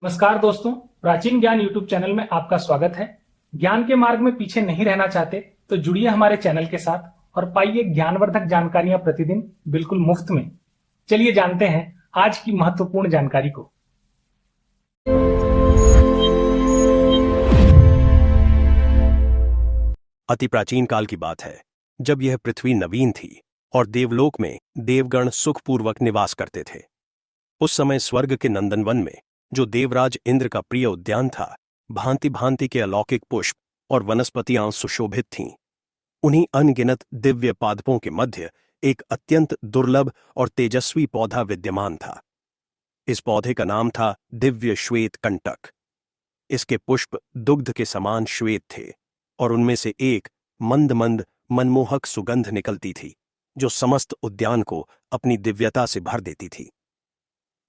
नमस्कार दोस्तों, प्राचीन ज्ञान यूट्यूब चैनल में आपका स्वागत है। ज्ञान के मार्ग में पीछे नहीं रहना चाहते तो जुड़िए हमारे चैनल के साथ और पाइए ज्ञानवर्धक जानकारियां प्रतिदिन बिल्कुल मुफ्त में। चलिए जानते हैं आज की महत्वपूर्ण जानकारी को। अति प्राचीन काल की बात है, जब यह पृथ्वी नवीन थी और देवलोक में देवगण सुखपूर्वक निवास करते थे। उस समय स्वर्ग के नंदनवन में, जो देवराज इंद्र का प्रिय उद्यान था, भांति भांति के अलौकिक पुष्प और वनस्पतियां सुशोभित थीं। उन्हीं अनगिनत दिव्य पादपों के मध्य एक अत्यंत दुर्लभ और तेजस्वी पौधा विद्यमान था। इस पौधे का नाम था दिव्य श्वेत कंटक। इसके पुष्प दुग्ध के समान श्वेत थे और उनमें से एक मंद मंद मनमोहक सुगंध निकलती थी, जो समस्त उद्यान को अपनी दिव्यता से भर देती थी।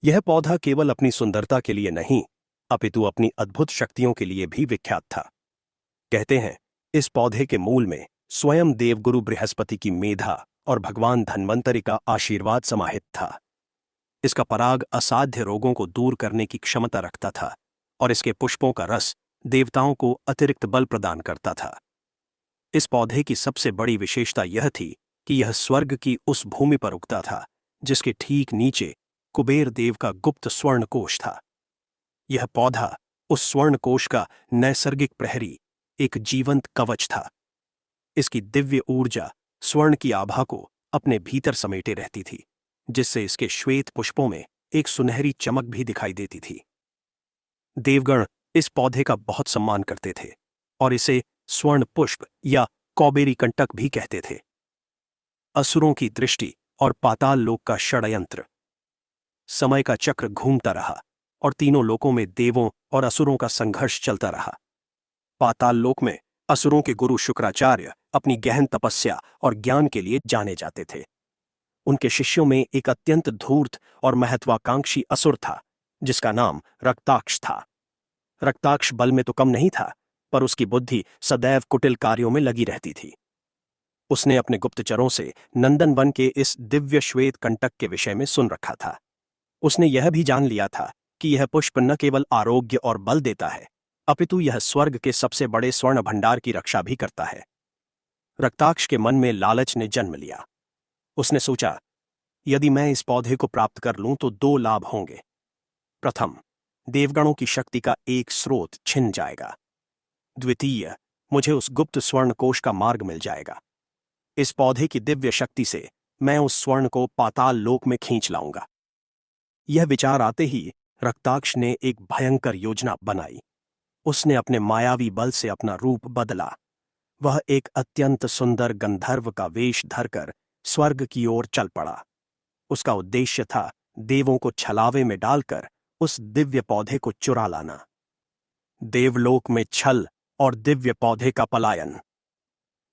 यह पौधा केवल अपनी सुंदरता के लिए नहीं, अपितु अपनी अद्भुत शक्तियों के लिए भी विख्यात था। कहते हैं, इस पौधे के मूल में स्वयं देवगुरु बृहस्पति की मेधा और भगवान धन्वंतरि का आशीर्वाद समाहित था। इसका पराग असाध्य रोगों को दूर करने की क्षमता रखता था और इसके पुष्पों का रस देवताओं को अतिरिक्त बल प्रदान करता था। इस पौधे की सबसे बड़ी विशेषता यह थी कि यह स्वर्ग की उस भूमि पर उगता था जिसके ठीक नीचे कुबेर देव का गुप्त स्वर्ण कोश था। यह पौधा उस स्वर्ण कोश का नैसर्गिक प्रहरी, एक जीवंत कवच था। इसकी दिव्य ऊर्जा स्वर्ण की आभा को अपने भीतर समेटे रहती थी, जिससे इसके श्वेत पुष्पों में एक सुनहरी चमक भी दिखाई देती थी। देवगण इस पौधे का बहुत सम्मान करते थे और इसे स्वर्ण पुष्प या कौबेरी कंटक भी कहते थे। असुरों की दृष्टि और पाताल लोक का षड्यंत्र। समय का चक्र घूमता रहा और तीनों लोकों में देवों और असुरों का संघर्ष चलता रहा। पाताल लोक में असुरों के गुरु शुक्राचार्य अपनी गहन तपस्या और ज्ञान के लिए जाने जाते थे। उनके शिष्यों में एक अत्यंत धूर्त और महत्वाकांक्षी असुर था, जिसका नाम रक्ताक्ष था। रक्ताक्ष बल में तो कम नहीं था, पर उसकी बुद्धि सदैव कुटिल कार्यों में लगी रहती थी। उसने अपने गुप्तचरों से नंदनवन के इस दिव्य श्वेत कंटक के विषय में सुन रखा था। उसने यह भी जान लिया था कि यह पुष्प न केवल आरोग्य और बल देता है, अपितु यह स्वर्ग के सबसे बड़े स्वर्ण भंडार की रक्षा भी करता है। रक्ताक्ष के मन में लालच ने जन्म लिया। उसने सोचा, यदि मैं इस पौधे को प्राप्त कर लूं तो दो लाभ होंगे। प्रथम, देवगणों की शक्ति का एक स्रोत छिन जाएगा। द्वितीय, मुझे उस गुप्त स्वर्ण कोश का मार्ग मिल जाएगा। इस पौधे की दिव्य शक्ति से मैं उस स्वर्ण को पाताल लोक में खींच लाऊंगा। यह विचार आते ही रक्ताक्ष ने एक भयंकर योजना बनाई। उसने अपने मायावी बल से अपना रूप बदला। वह एक अत्यंत सुंदर गंधर्व का वेश धरकर स्वर्ग की ओर चल पड़ा। उसका उद्देश्य था देवों को छलावे में डालकर उस दिव्य पौधे को चुरा लाना। देवलोक में छल और दिव्य पौधे का पलायन।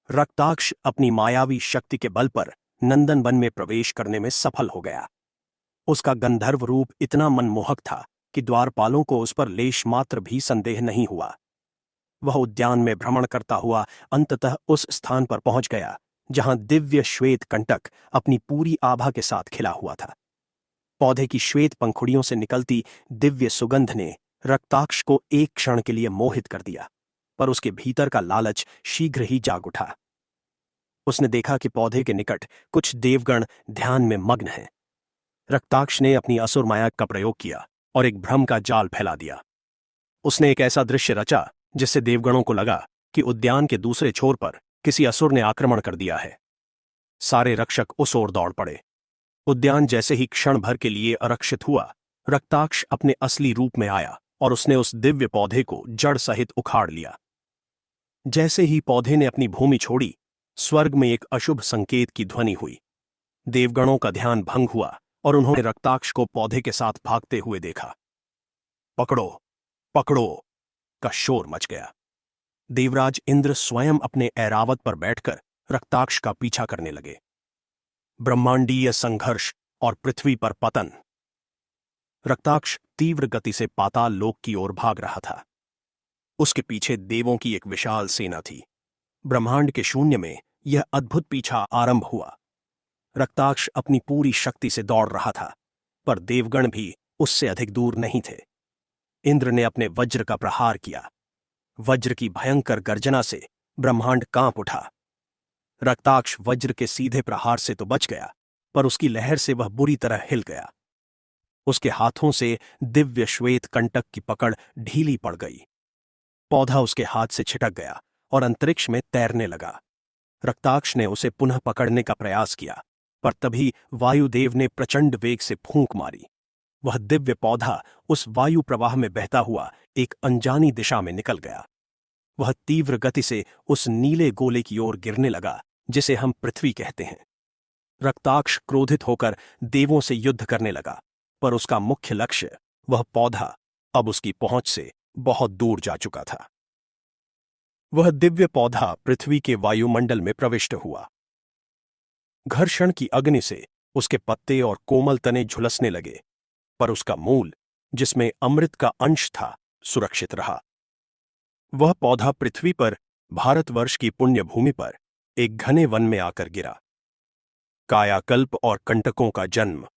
रक्ताक्ष अपनी मायावी शक्ति के बल पर नंदनवन में प्रवेश करने में सफल हो गया। उसका गंधर्व रूप इतना मनमोहक था कि द्वारपालों को उस पर लेश मात्र भी संदेह नहीं हुआ। वह उद्यान में भ्रमण करता हुआ अंततः उस स्थान पर पहुंच गया जहां दिव्य श्वेत कंटक अपनी पूरी आभा के साथ खिला हुआ था। पौधे की श्वेत पंखुड़ियों से निकलती दिव्य सुगंध ने रक्ताक्ष को एक क्षण के लिए मोहित कर दिया, पर उसके भीतर का लालच शीघ्र ही जाग उठा। उसने देखा कि पौधे के निकट कुछ देवगण ध्यान में मग्न हैं। रक्ताक्ष ने अपनी असुर माया का प्रयोग किया और एक भ्रम का जाल फैला दिया। उसने एक ऐसा दृश्य रचा जिससे देवगणों को लगा कि उद्यान के दूसरे छोर पर किसी असुर ने आक्रमण कर दिया है। सारे रक्षक उस ओर दौड़ पड़े। उद्यान जैसे ही क्षण भर के लिए आरक्षित हुआ, रक्ताक्ष अपने असली रूप में आया और उसने उस दिव्य पौधे को जड़ सहित उखाड़ लिया। जैसे ही पौधे ने अपनी भूमि छोड़ी, स्वर्ग में एक अशुभ संकेत की ध्वनि हुई। देवगणों का ध्यान भंग हुआ और उन्होंने रक्ताक्ष को पौधे के साथ भागते हुए देखा। पकड़ो, पकड़ो का शोर मच गया। देवराज इंद्र स्वयं अपने ऐरावत पर बैठकर रक्ताक्ष का पीछा करने लगे। ब्रह्मांडीय संघर्ष और पृथ्वी पर पतन। रक्ताक्ष तीव्र गति से पाताल लोक की ओर भाग रहा था। उसके पीछे देवों की एक विशाल सेना थी। ब्रह्मांड के शून्य में यह अद्भुत पीछा आरंभ हुआ। रक्ताक्ष अपनी पूरी शक्ति से दौड़ रहा था, पर देवगण भी उससे अधिक दूर नहीं थे। इंद्र ने अपने वज्र का प्रहार किया। वज्र की भयंकर गर्जना से ब्रह्मांड कांप उठा। रक्ताक्ष वज्र के सीधे प्रहार से तो बच गया, पर उसकी लहर से वह बुरी तरह हिल गया। उसके हाथों से दिव्य श्वेत कंटक की पकड़ ढीली पड़ गई। पौधा उसके हाथ से छिटक गया और अंतरिक्ष में तैरने लगा। रक्ताक्ष ने उसे पुनः पकड़ने का प्रयास किया, पर तभी वायुदेव ने प्रचंड वेग से फूंक मारी। वह दिव्य पौधा उस वायु प्रवाह में बहता हुआ एक अनजानी दिशा में निकल गया। वह तीव्र गति से उस नीले गोले की ओर गिरने लगा जिसे हम पृथ्वी कहते हैं। रक्ताक्ष क्रोधित होकर देवों से युद्ध करने लगा, पर उसका मुख्य लक्ष्य, वह पौधा, अब उसकी पहुंच से बहुत दूर जा चुका था। वह दिव्य पौधा पृथ्वी के वायुमंडल में प्रविष्ट हुआ। घर्षण की अग्नि से उसके पत्ते और कोमल तने झुलसने लगे, पर उसका मूल, जिसमें अमृत का अंश था, सुरक्षित रहा। वह पौधा पृथ्वी पर भारतवर्ष की पुण्य भूमि पर एक घने वन में आकर गिरा। कायाकल्प और कंटकों का जन्म।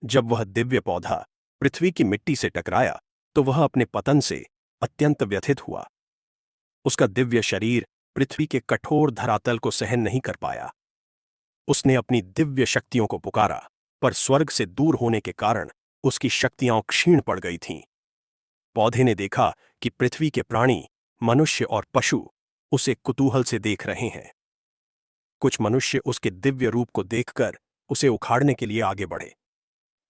जब वह दिव्य पौधा पृथ्वी की मिट्टी से टकराया तो वह अपने पतन से अत्यंत व्यथित हुआ। उसका दिव्य शरीर पृथ्वी के कठोर धरातल को सहन नहीं कर पाया। उसने अपनी दिव्य शक्तियों को पुकारा, पर स्वर्ग से दूर होने के कारण उसकी शक्तियां क्षीण पड़ गई थीं। पौधे ने देखा कि पृथ्वी के प्राणी, मनुष्य और पशु उसे कुतूहल से देख रहे हैं। कुछ मनुष्य उसके दिव्य रूप को देखकर उसे उखाड़ने के लिए आगे बढ़े।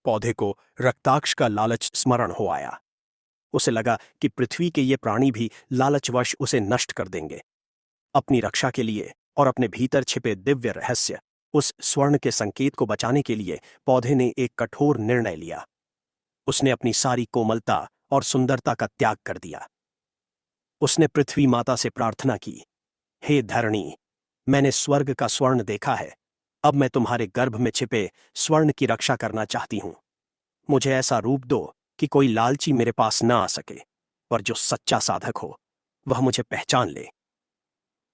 पौधे को रक्ताक्ष का लालच स्मरण हो आया। उसे लगा कि पृथ्वी के ये प्राणी भी लालचवश उसे नष्ट कर देंगे। अपनी रक्षा के लिए और अपने भीतर छिपे दिव्य रहस्य, उस स्वर्ण के संकेत को बचाने के लिए पौधे ने एक कठोर निर्णय लिया। उसने अपनी सारी कोमलता और सुंदरता का त्याग कर दिया। उसने पृथ्वी माता से प्रार्थना की, हे धरणी, मैंने स्वर्ग का स्वर्ण देखा है। अब मैं तुम्हारे गर्भ में छिपे स्वर्ण की रक्षा करना चाहती हूं। मुझे ऐसा रूप दो कि कोई लालची मेरे पास न आ सके, पर जो सच्चा साधक हो वह मुझे पहचान ले।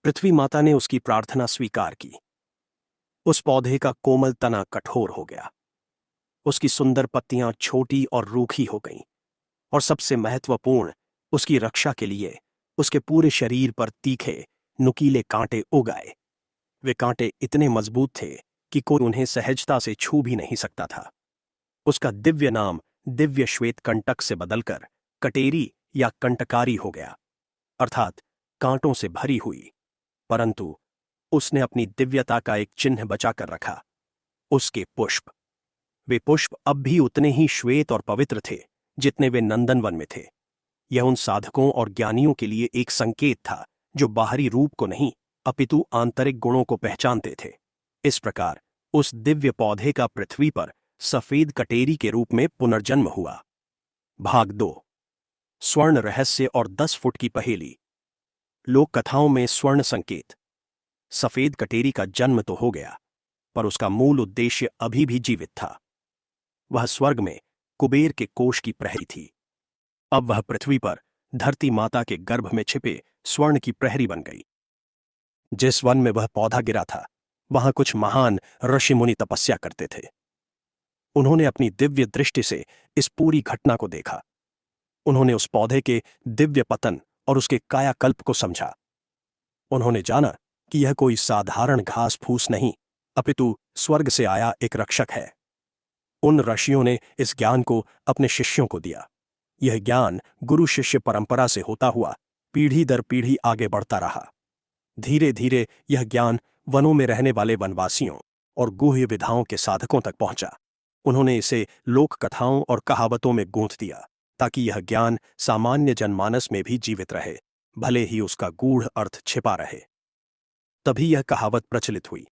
पृथ्वी माता ने उसकी प्रार्थना स्वीकार की। उस पौधे का कोमल तना कठोर हो गया। उसकी सुंदर पत्तियां छोटी और रूखी हो गईं, और सबसे महत्वपूर्ण, उसकी रक्षा के लिए उसके पूरे शरीर पर तीखे, नुकीले कांटे उग आए। वे कांटे इतने मजबूत थे कि कोई उन्हें सहजता से छू भी नहीं सकता था। उसका दिव्य नाम दिव्य श्वेत कंटक से बदलकर कटेरी या कंटकारी हो गया, अर्थात कांटों से भरी हुई। परंतु उसने अपनी दिव्यता का एक चिन्ह बचाकर रखा, उसके पुष्प। वे पुष्प अब भी उतने ही श्वेत और पवित्र थे जितने वे नंदनवन में थे। यह उन साधकों और ज्ञानियों के लिए एक संकेत था जो बाहरी रूप को नहीं अपितु आंतरिक गुणों को पहचानते थे। इस प्रकार उस दिव्य पौधे का पृथ्वी पर सफेद कटेरी के रूप में पुनर्जन्म हुआ। भाग 2, स्वर्ण रहस्य और 10 फुट की पहेली। लोक कथाओं में स्वर्ण संकेत। सफेद कटेरी का जन्म तो हो गया, पर उसका मूल उद्देश्य अभी भी जीवित था। वह स्वर्ग में कुबेर के कोष की प्रहरी थी। अब वह पृथ्वी पर धरती माता के गर्भ में छिपे स्वर्ण की प्रहरी बन गई। जिस वन में वह पौधा गिरा था, वहां कुछ महान ऋषि मुनि तपस्या करते थे। उन्होंने अपनी दिव्य दृष्टि से इस पूरी घटना को देखा। उन्होंने उस पौधे के दिव्य पतन और उसके कायाकल्प को समझा। उन्होंने जाना कि यह कोई साधारण घास फूस नहीं, अपितु स्वर्ग से आया एक रक्षक है। उन ऋषियों ने इस ज्ञान को अपने शिष्यों को दिया। यह ज्ञान गुरु शिष्य परंपरा से होता हुआ पीढ़ी दर पीढ़ी आगे बढ़ता रहा। धीरे धीरे यह ज्ञान वनों में रहने वाले वनवासियों और गुह्य विधाओं के साधकों तक पहुंचा। उन्होंने इसे लोक कथाओं और कहावतों में गूंथ दिया, ताकि यह ज्ञान सामान्य जनमानस में भी जीवित रहे, भले ही उसका गूढ़ अर्थ छिपा रहे। तभी यह कहावत प्रचलित हुई।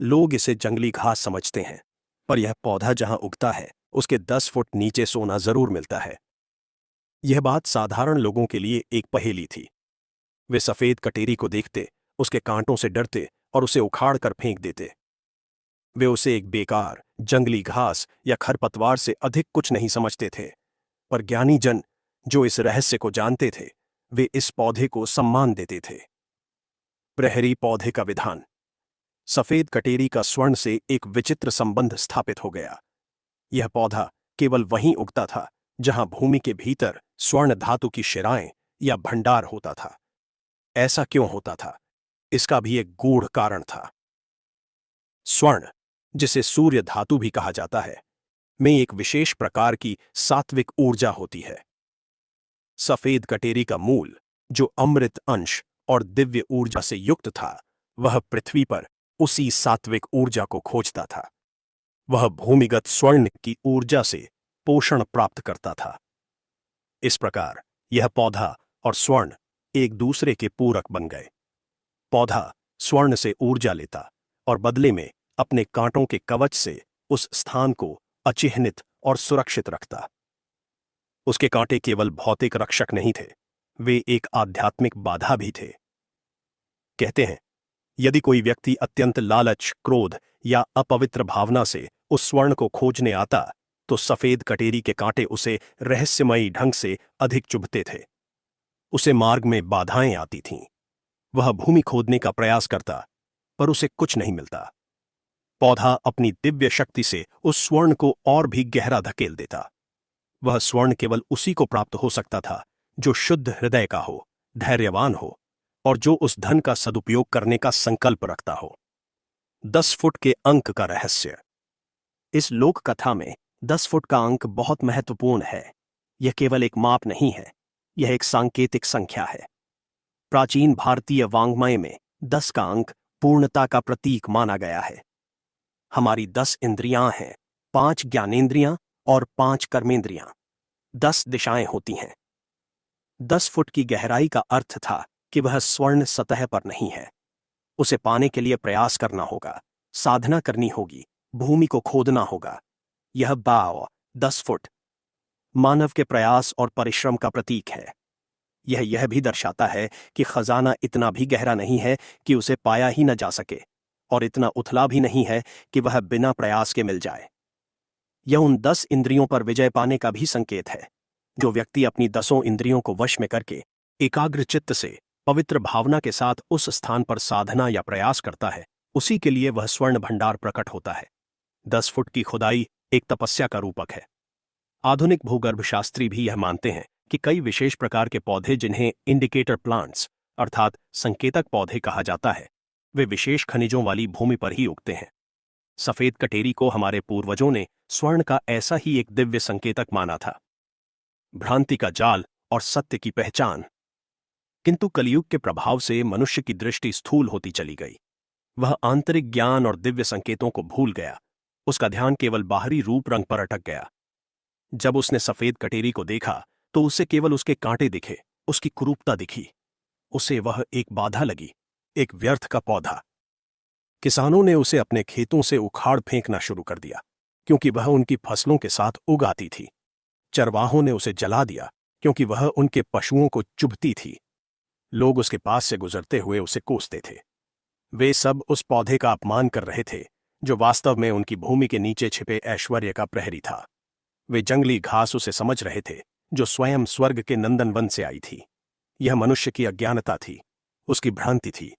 लोग इसे जंगली घास समझते हैं, पर यह पौधा जहां उगता है उसके 10 फुट नीचे सोना जरूर मिलता है। यह बात साधारण लोगों के लिए एक पहेली थी। वे सफेद कटेरी को देखते, उसके कांटों से डरते और उसे उखाड़ कर फेंक देते। वे उसे एक बेकार, जंगली घास या खरपतवार से अधिक कुछ नहीं समझते थे। पर ज्ञानी जन जो इस रहस्य को जानते थे, वे इस पौधे को सम्मान देते थे। प्रहरी पौधे का विधान। सफेद कटेरी का स्वर्ण से एक विचित्र संबंध स्थापित हो गया। यह पौधा केवल वहीं उगता था जहां भूमि के भीतर स्वर्ण धातु की शिराएं या भंडार होता था। ऐसा क्यों होता था, इसका भी एक गूढ़ कारण था। स्वर्ण, जिसे सूर्य धातु भी कहा जाता है, में एक विशेष प्रकार की सात्विक ऊर्जा होती है। सफेद कटेरी का मूल, जो अमृत अंश और दिव्य ऊर्जा से युक्त था, वह पृथ्वी पर उसी सात्विक ऊर्जा को खोजता था। वह भूमिगत स्वर्ण की ऊर्जा से पोषण प्राप्त करता था। इस प्रकार यह पौधा और स्वर्ण एक दूसरे के पूरक बन गए। पौधा स्वर्ण से ऊर्जा लेता और बदले में अपने कांटों के कवच से उस स्थान को अचिह्नित और सुरक्षित रखता। उसके कांटे केवल भौतिक रक्षक नहीं थे, वे एक आध्यात्मिक बाधा भी थे। कहते हैं, यदि कोई व्यक्ति अत्यंत लालच, क्रोध या अपवित्र भावना से उस स्वर्ण को खोजने आता, तो सफेद कटेरी के कांटे उसे रहस्यमयी ढंग से अधिक चुभते थे। उसे मार्ग में बाधाएं आती थीं। वह भूमि खोदने का प्रयास करता, पर उसे कुछ नहीं मिलता। पौधा अपनी दिव्य शक्ति से उस स्वर्ण को और भी गहरा धकेल देता। वह स्वर्ण केवल उसी को प्राप्त हो सकता था जो शुद्ध हृदय का हो, धैर्यवान हो और जो उस धन का सदुपयोग करने का संकल्प रखता हो। 10 फुट के अंक का रहस्य। इस लोक कथा में 10 फुट का अंक बहुत महत्वपूर्ण है। यह केवल एक माप नहीं है, यह एक सांकेतिक संख्या है। प्राचीन भारतीय वाङ्मय में 10 का अंक पूर्णता का प्रतीक माना गया है। हमारी 10 इंद्रियां हैं, 5 ज्ञानेंद्रियां और 5 कर्मेंद्रियां। 10 दिशाएं होती हैं। 10 फुट की गहराई का अर्थ था कि वह स्वर्ण सतह पर नहीं है। उसे पाने के लिए प्रयास करना होगा, साधना करनी होगी, भूमि को खोदना होगा। यह बाव 10 फुट मानव के प्रयास और परिश्रम का प्रतीक है। यह भी दर्शाता है कि खजाना इतना भी गहरा नहीं है कि उसे पाया ही न जा सके, और इतना उथला भी नहीं है कि वह बिना प्रयास के मिल जाए। यह उन 10 इंद्रियों पर विजय पाने का भी संकेत है। जो व्यक्ति अपनी 10 इंद्रियों को वश में करके एकाग्र चित्त से पवित्र भावना के साथ उस स्थान पर साधना या प्रयास करता है, उसी के लिए वह स्वर्ण भंडार प्रकट होता है। 10 फुट की खुदाई एक तपस्या का रूपक है। आधुनिक भूगर्भशास्त्री भी यह मानते हैं कि कई विशेष प्रकार के पौधे, जिन्हें इंडिकेटर प्लांट्स अर्थात संकेतक पौधे कहा जाता है, वे विशेष खनिजों वाली भूमि पर ही उगते हैं। सफेद कटेरी को हमारे पूर्वजों ने स्वर्ण का ऐसा ही एक दिव्य संकेतक माना था, भ्रांति का जाल और सत्य की पहचान। किंतु कलयुग के प्रभाव से मनुष्य की दृष्टि स्थूल होती चली गई। वह आंतरिक ज्ञान और दिव्य संकेतों को भूल गया। उसका ध्यान केवल बाहरी रूप रंग पर अटक गया। जब उसने सफेद कटेरी को देखा तो उसे केवल उसके कांटे दिखे, उसकी कुरूपता दिखी। उसे वह एक बाधा लगी, एक व्यर्थ का पौधा। किसानों ने उसे अपने खेतों से उखाड़ फेंकना शुरू कर दिया, क्योंकि वह उनकी फसलों के साथ उग आती थी। चरवाहों ने उसे जला दिया, क्योंकि वह उनके पशुओं को चुभती थी। लोग उसके पास से गुजरते हुए उसे कोसते थे। वे सब उस पौधे का अपमान कर रहे थे, जो वास्तव में उनकी भूमि के नीचे छिपे ऐश्वर्य का प्रहरी था। वे जंगली घास उसे समझ रहे थे, जो स्वयं स्वर्ग के नंदनवन से आई थी। यह मनुष्य की अज्ञानता थी, उसकी भ्रांति थी।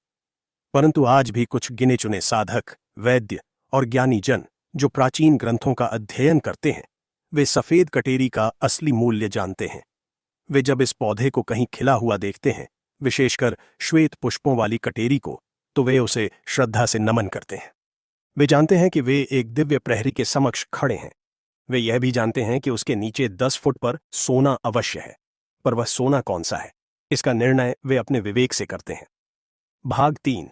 परंतु आज भी कुछ गिने चुने साधक, वैद्य और ज्ञानी जन, जो प्राचीन ग्रंथों का अध्ययन करते हैं, वे सफेद कटेरी का असली मूल्य जानते हैं। वे जब इस पौधे को कहीं खिला हुआ देखते हैं, विशेषकर श्वेत पुष्पों वाली कटेरी को, तो वे उसे श्रद्धा से नमन करते हैं। वे जानते हैं कि वे एक दिव्य प्रहरी के समक्ष खड़े हैं। वे यह भी जानते हैं कि उसके नीचे 10 फुट पर सोना अवश्य है, पर वह सोना कौन सा है, इसका निर्णय वे अपने विवेक से करते हैं। भाग 3,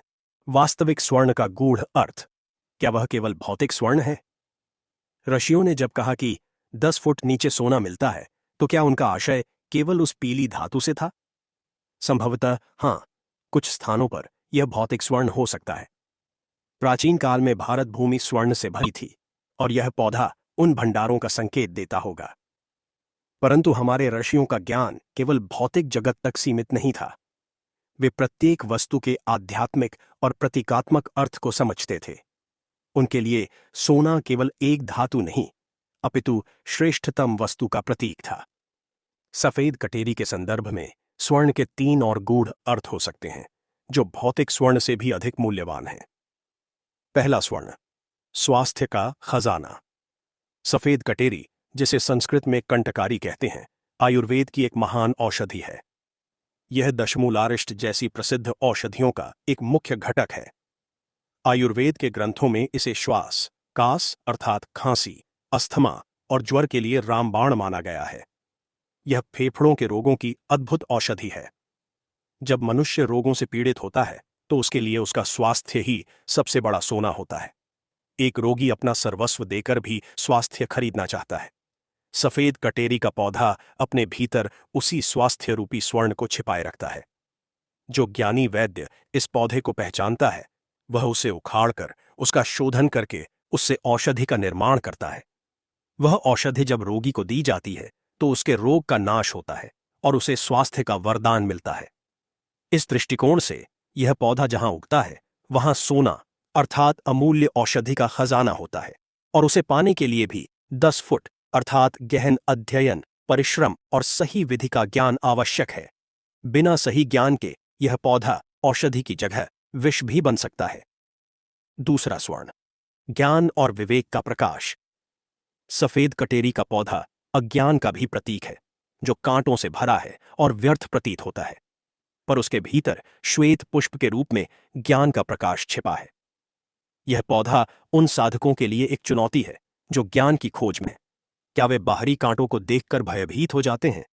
वास्तविक स्वर्ण का गूढ़ अर्थ। क्या वह केवल भौतिक स्वर्ण है? ऋषियों ने जब कहा कि 10 फुट नीचे सोना मिलता है, तो क्या उनका आशय केवल उस पीली धातु से था? संभवतः हाँ, कुछ स्थानों पर यह भौतिक स्वर्ण हो सकता है। प्राचीन काल में भारत भूमि स्वर्ण से भरी थी, और यह पौधा उन भंडारों का संकेत देता होगा। परंतु हमारे ऋषियों का ज्ञान केवल भौतिक जगत तक सीमित नहीं था। वे प्रत्येक वस्तु के आध्यात्मिक और प्रतीकात्मक अर्थ को समझते थे। उनके लिए सोना केवल एक धातु नहीं, अपितु श्रेष्ठतम वस्तु का प्रतीक था। सफेद कटेरी के संदर्भ में स्वर्ण के 3 और गूढ़ अर्थ हो सकते हैं, जो भौतिक स्वर्ण से भी अधिक मूल्यवान हैं। पहला स्वर्ण, स्वास्थ्य का खजाना। सफेद कटेरी जिसे संस्कृत में कंटकारी कहते हैं, आयुर्वेद की एक महान औषधि है। यह दशमूलारिष्ट जैसी प्रसिद्ध औषधियों का एक मुख्य घटक है। आयुर्वेद के ग्रंथों में इसे श्वास, कास अर्थात खांसी, अस्थमा और ज्वर के लिए रामबाण माना गया है। यह फेफड़ों के रोगों की अद्भुत औषधि है। जब मनुष्य रोगों से पीड़ित होता है तो उसके लिए उसका स्वास्थ्य ही सबसे बड़ा सोना होता है। एक रोगी अपना सर्वस्व देकर भी स्वास्थ्य खरीदना चाहता है। सफेद कटेरी का पौधा अपने भीतर उसी स्वास्थ्य रूपी स्वर्ण को छिपाए रखता है। जो ज्ञानी वैद्य इस पौधे को पहचानता है, वह उसे उखाड़कर उसका शोधन करके उससे औषधि का निर्माण करता है। वह औषधि जब रोगी को दी जाती है तो उसके रोग का नाश होता है और उसे स्वास्थ्य का वरदान मिलता है। इस दृष्टिकोण से यह पौधा जहां उगता है वहां सोना अर्थात अमूल्य औषधि का खजाना होता है, और उसे पाने के लिए भी 10 फुट अर्थात गहन अध्ययन, परिश्रम और सही विधि का ज्ञान आवश्यक है। बिना सही ज्ञान के यह पौधा औषधि की जगह विष भी बन सकता है। दूसरा स्वर्ण, ज्ञान और विवेक का प्रकाश। सफेद कटेरी का पौधा अज्ञान का भी प्रतीक है, जो कांटों से भरा है और व्यर्थ प्रतीत होता है, पर उसके भीतर श्वेत पुष्प के रूप में ज्ञान का प्रकाश छिपा है। यह पौधा उन साधकों के लिए एक चुनौती है जो ज्ञान की खोज में। क्या वे बाहरी कांटों को देखकर भयभीत हो जाते हैं,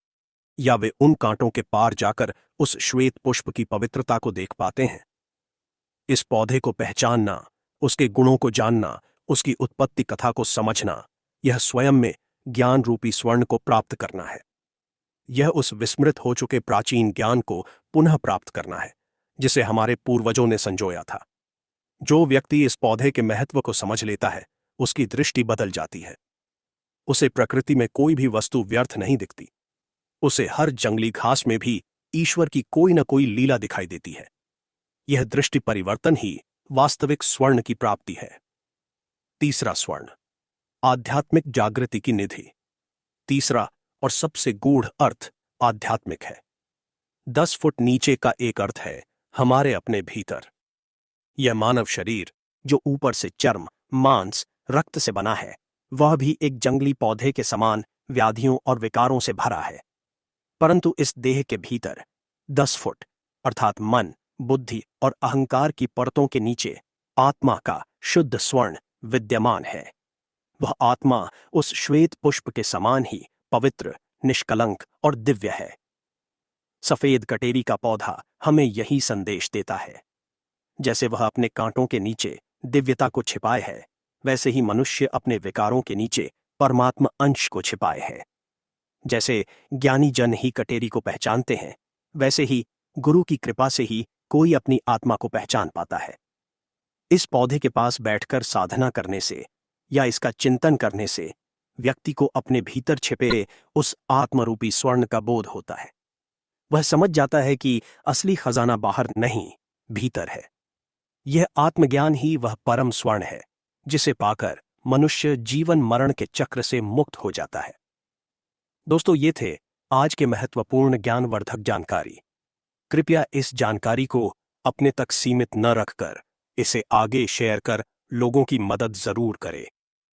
या वे उन कांटों के पार जाकर उस श्वेत पुष्प की पवित्रता को देख पाते हैं? इस पौधे को पहचानना, उसके गुणों को जानना, उसकी उत्पत्ति कथा को समझना, यह स्वयं में ज्ञान रूपी स्वर्ण को प्राप्त करना है। यह उस विस्मृत हो चुके प्राचीन ज्ञान को पुनः प्राप्त करना है जिसे हमारे पूर्वजों ने संजोया था। जो व्यक्ति इस पौधे के महत्व को समझ लेता है, उसकी दृष्टि बदल जाती है। उसे प्रकृति में कोई भी वस्तु व्यर्थ नहीं दिखती। उसे हर जंगली घास में भी ईश्वर की कोई न कोई लीला दिखाई देती है। यह दृष्टि परिवर्तन ही वास्तविक स्वर्ण की प्राप्ति है। तीसरा स्वर्ण, आध्यात्मिक जागृति की निधि। तीसरा और सबसे गूढ़ अर्थ आध्यात्मिक है। 10 फुट नीचे का एक अर्थ है हमारे अपने भीतर। यह मानव शरीर जो ऊपर से चर्म, मांस, रक्त से बना है, वह भी एक जंगली पौधे के समान व्याधियों और विकारों से भरा है। परंतु इस देह के भीतर 10 फुट अर्थात मन, बुद्धि और अहंकार की परतों के नीचे आत्मा का शुद्ध स्वर्ण विद्यमान है। वह आत्मा उस श्वेत पुष्प के समान ही पवित्र, निष्कलंक और दिव्य है। सफेद कटेरी का पौधा हमें यही संदेश देता है। जैसे वह अपने कांटों के नीचे दिव्यता को छिपाए है, वैसे ही मनुष्य अपने विकारों के नीचे परमात्मा अंश को छिपाए है। जैसे ज्ञानी जन ही कटेरी को पहचानते हैं, वैसे ही गुरु की कृपा से ही कोई अपनी आत्मा को पहचान पाता है। इस पौधे के पास बैठकर साधना करने से या इसका चिंतन करने से व्यक्ति को अपने भीतर छिपे उस आत्मरूपी स्वर्ण का बोध होता है। वह समझ जाता है कि असली खजाना बाहर नहीं, भीतर है। यह आत्मज्ञान ही वह परम स्वर्ण है जिसे पाकर मनुष्य जीवन मरण के चक्र से मुक्त हो जाता है। दोस्तों, ये थे आज के महत्वपूर्ण ज्ञानवर्धक जानकारी। कृपया इस जानकारी को अपने तक सीमित न रखकर इसे आगे शेयर कर लोगों की मदद जरूर करें।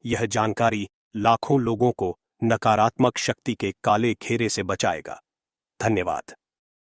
यह जानकारी लाखों लोगों को नकारात्मक शक्ति के काले घेरे से बचाएगा। धन्यवाद।